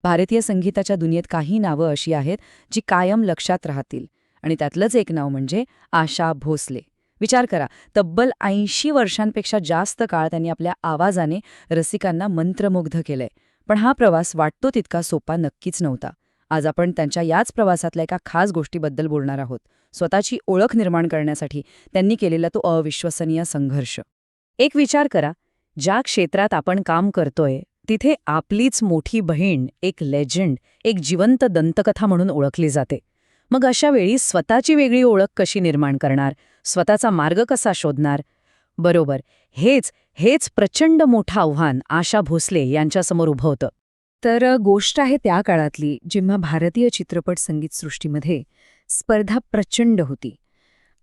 भारतीय संगीताच्या दुनियेत काही नावं अशी आहेत जी कायम लक्षात राहतील आणि त्यातलंच एक नाव म्हणजे आशा भोसले. विचार करा, तब्बल 80 वर्षांपेक्षा जास्त काळ त्यांनी आपल्या आवाजाने रसिकांना मंत्रमुग्ध केलंय. पण हा प्रवास वाटतो तितका सोपा नक्कीच नव्हता. आज आपण त्यांच्या याच प्रवासातल्या एका खास गोष्टीबद्दल बोलणार आहोत. स्वतःची ओळख निर्माण करण्यासाठी त्यांनी केलेला तो अविश्वसनीय संघर्ष. एक विचार करा, ज्या क्षेत्रात आपण काम करतोय तिथे आपलीच मोठी बहीण, एक लेजंड, एक जिवंत दंतकथा म्हणून ओळखली जाते. मग अशा वेळी स्वतःची वेगळी ओळख कशी निर्माण करणार, स्वतःचा मार्ग कसा शोधणार? बरोबर, हेच हेच प्रचंड मोठं आव्हान आशा भोसले यांच्यासमोर उभं होतं. तर गोष्ट आहे त्या काळातली, जेव्हा भारतीय चित्रपट संगीतसृष्टीमध्ये स्पर्धा प्रचंड होती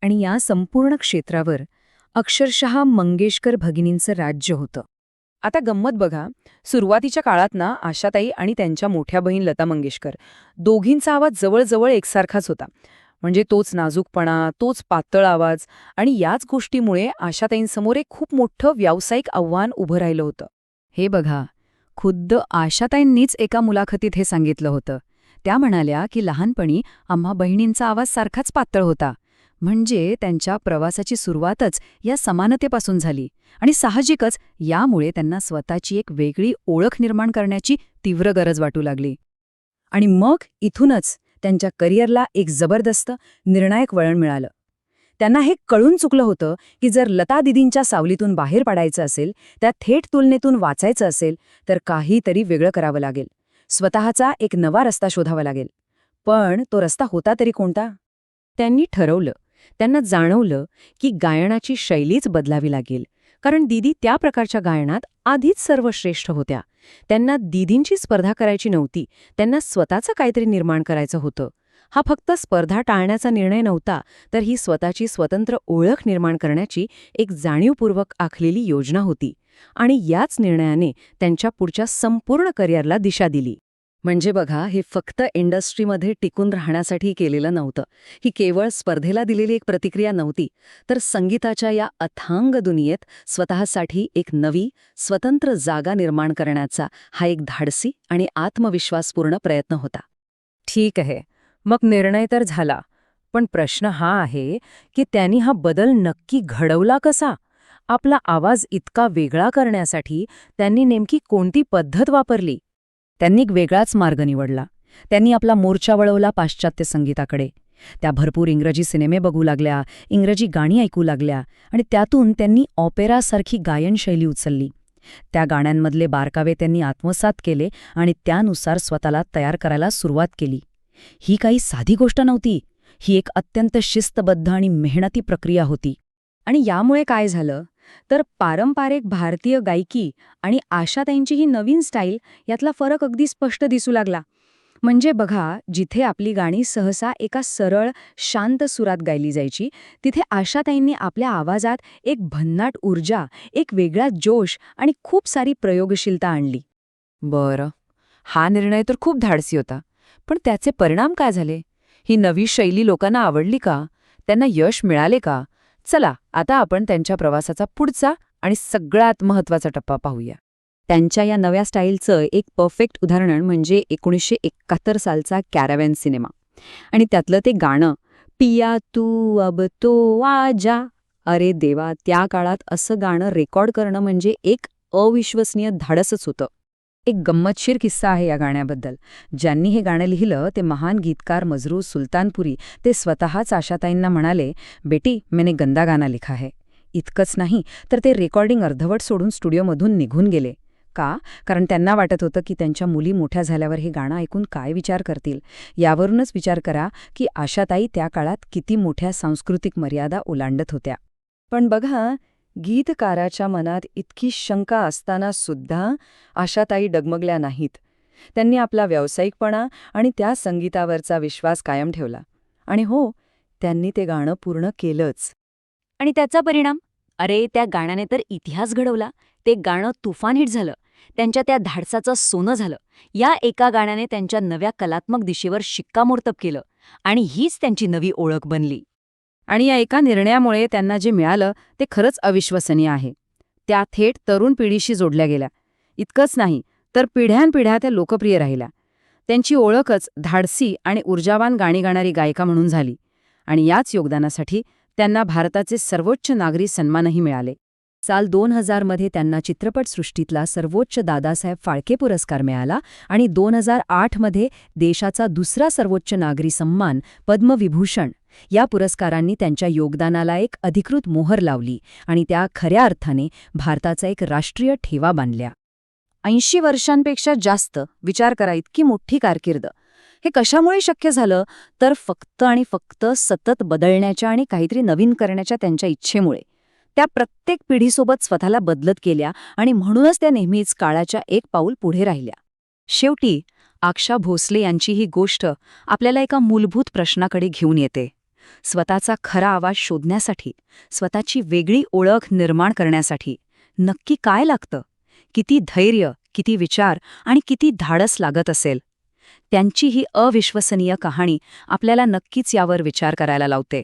आणि या संपूर्ण क्षेत्रावर अक्षरशः मंगेशकर भगिनींचं राज्य होतं. आता गंमत बघा, सुरुवातीच्या काळात ना आशाताई आणि त्यांच्या मोठ्या बहीण लता मंगेशकर दोघींचा आवाज जवळजवळ एकसारखाच होता. म्हणजे तोच नाजूकपणा, तोच पातळ आवाज, आणि याच गोष्टीमुळे आशाताईंसमोर एक खूप मोठं व्यावसायिक आव्हान उभं राहिलं होतं. हे बघा, खुद्द आशाताईंनीच एका मुलाखतीत हे सांगितलं होतं. त्या म्हणाल्या की लहानपणी आम्हा बहिणींचा आवाज सारखाच पातळ होता. म्हणजे त्यांच्या प्रवासाची सुरुवातच या समानतेपासून झाली आणि साहजिकच यामुळे त्यांना स्वतःची एक वेगळी ओळख निर्माण करण्याची तीव्र गरज वाटू लागली. आणि मग इथूनच त्यांच्या करिअरला एक जबरदस्त, निर्णायक वळण मिळालं. त्यांना हे कळून चुकलं होतं की जर लता दिदींच्या सावलीतून बाहेर पडायचं असेल, त्या थेट तुलनेतून वाचायचं असेल, तर काहीतरी वेगळं करावं लागेल. स्वतःचा एक नवा रस्ता शोधावा लागेल. पण तो रस्ता होता तरी कोणता? त्यांनी ठरवलं, त्यांना जाणवलं की गायनाची शैलीच बदलावी लागेल. कारण दीदी त्या प्रकारच्या गायनात आधीच सर्वश्रेष्ठ होत्या. त्यांना दीदींची स्पर्धा करायची नव्हती, त्यांना स्वतःचं काहीतरी निर्माण करायचं होतं. हा फक्त स्पर्धा टाळण्याचा निर्णय नव्हता, तर ही स्वतःची स्वतंत्र ओळख निर्माण करण्याची एक जाणीवपूर्वक आखलेली योजना होती. आणि याच निर्णयाने त्यांच्या पुढच्या संपूर्ण करिअरला दिशा दिली. म्हणजे बघा, हे फक्त इंडस्ट्रीमध्ये टिकून राहण्यासाठी केलेलं नव्हतं. ही केवळ स्पर्धेला दिलेली एक प्रतिक्रिया नव्हती, तर संगीताच्या या अथांग दुनियेत स्वतःसाठी एक नवी, स्वतंत्र जागा निर्माण करण्याचा हा एक धाडसी आणि आत्मविश्वासपूर्ण प्रयत्न होता. ठीक आहे, मग निर्णय तर झाला, पण प्रश्न हा आहे की त्यांनी हा बदल नक्की घडवला कसा? आपला आवाज इतका वेगळा करण्यासाठी त्यांनी नेमकी कोणती पद्धत वापरली? त्यांनी एक वेगळाच मार्ग निवडला. त्यांनी आपला मोर्चा वळवला पाश्चात्य संगीताकडे. त्या भरपूर इंग्रजी सिनेमे बघू लागल्या, इंग्रजी गाणी ऐकू लागल्या आणि त्यातून त्यांनी ऑपेरासारखी गायनशैली उचलली. त्या गाण्यांमधले बारकावे त्यांनी आत्मसात केले आणि त्यानुसार स्वतःला तयार करायला सुरुवात केली. ही काही साधी गोष्ट नव्हती. ही एक अत्यंत शिस्तबद्ध आणि मेहनती प्रक्रिया होती. आणि यामुळे काय झालं तर पारंपरिक भारतीय गायकी आणि आशाताईंची ही नवीन स्टाईल यातला फरक अगदी स्पष्ट दिसू लागला. म्हणजे बघा, जिथे आपली गाणी सहसा एका सरळ, शांत सुरात गायली जायची, तिथे आशाताईंनी आपल्या आवाजात एक भन्नाट ऊर्जा, एक वेगळा जोश आणि खूप सारी प्रयोगशीलता आणली. बरं, हा निर्णय तर खूप धाडसी होता. पण त्याचे परिणाम काय झाले? ही नवी शैली लोकांना आवडली का? त्यांना यश मिळाले का? चला, आता आपण त्यांच्या प्रवासाचा पुढचा आणि सगळ्यात महत्त्वाचा टप्पा पाहूया. त्यांच्या या नव्या स्टाईलचं एक परफेक्ट उदाहरण म्हणजे 1971 सालचा कॅरावॅन सिनेमा. आणि त्यातलं ते गाणं, पिया तू अब तो आजा. अरे देवा, त्या काळात असं गाणं रेकॉर्ड करणं म्हणजे एक अविश्वसनीय धाडसच होतं. एक गंमतशीर किस्सा आहे या गाण्याबद्दल. ज्यांनी हे गाणं लिहिलं ते महान गीतकार मजरूर सुलतानपुरी. ते स्वतःच आशाताईंना म्हणाले, बेटी, मैंने गंदा गाना लिखा है. इतकंच नाही, तर ते रेकॉर्डिंग अर्धवट सोडून स्टुडिओमधून निघून गेले. का? कारण त्यांना वाटत होतं की त्यांच्या मुली मोठ्या झाल्यावर हे गाणं ऐकून काय विचार करतील. यावरूनच विचार करा की आशाताई त्या काळात किती मोठ्या सांस्कृतिक मर्यादा ओलांडत होत्या. पण बघा, गीतकाराच्या मनात इतकी शंका असताना सुद्धा आशाताई डगमगल्या नाहीत. त्यांनी आपला व्यावसायिकपणा आणि त्या संगीतावरचा विश्वास कायम ठेवला. आणि हो, त्यांनी ते गाणं पूर्ण केलंच. आणि त्याचा परिणाम? अरे, त्या गाण्याने तर इतिहास घडवला. ते गाणं तुफान हिट झालं. त्यांच्या त्या धाडसाचं सोनं झालं. या एका गाण्याने त्यांच्या नव्या कलात्मक दिशेवर शिक्कामोर्तब केलं आणि हीच त्यांची नवी ओळख बनली. आणि या एका निर्णयामुळे त्यांना जे मिळालं ते खरंच अविश्वसनीय आहे. त्या थेट तरुण पिढीशी जोडल्या गेल्या. इतकंच नाही, तर पिढ्यानपिढ्या त्या लोकप्रिय राहिल्या. त्यांची ओळखच धाडसी आणि ऊर्जावान गाणी गाणारी गायिका म्हणून झाली आणि याच योगदानासाठी त्यांना भारताचे सर्वोच्च नागरी सन्मानही मिळाले. साल 2000 मध्ये त्यांना चित्रपटसृष्टीतला सर्वोच्च दादासाहेब फाळके पुरस्कार मिळाला आणि 2008 मध्ये देशाचा दुसरा सर्वोच्च नागरी सन्मान पद्मविभूषण या पुरस्कारांनी त्यांच्या योगदानाला एक अधिकृत मोहर लावली आणि त्या खऱ्या अर्थाने भारताचा एक राष्ट्रीय ठेवा बांधल्या. 80 वर्षांपेक्षा जास्त, विचार करा, इतकी मोठी कारकीर्द. हे कशामुळे शक्य झालं तर फक्त आणि फक्त सतत बदलण्याच्या आणि काहीतरी नवीन करण्याच्या त्यांच्या इच्छेमुळे. त्या प्रत्येक पिढीसोबत स्वतःला बदलत गेल्या आणि म्हणूनच त्या नेहमीच काळाच्या एक पाऊल पुढे राहिल्या. शेवटी आशा भोसले यांची ही गोष्ट आपल्याला एका मूलभूत प्रश्नाकडे घेऊन येते. स्वतःचा खरा आवाज शोधण्यासाठी, स्वतःची वेगळी ओळख निर्माण करण्यासाठी नक्की काय लागतं? किती धैर्य, किती विचार आणि किती धाडस लागत असेल? त्यांची ही अविश्वसनीय कहाणी आपल्याला नक्कीच यावर विचार करायला लावते.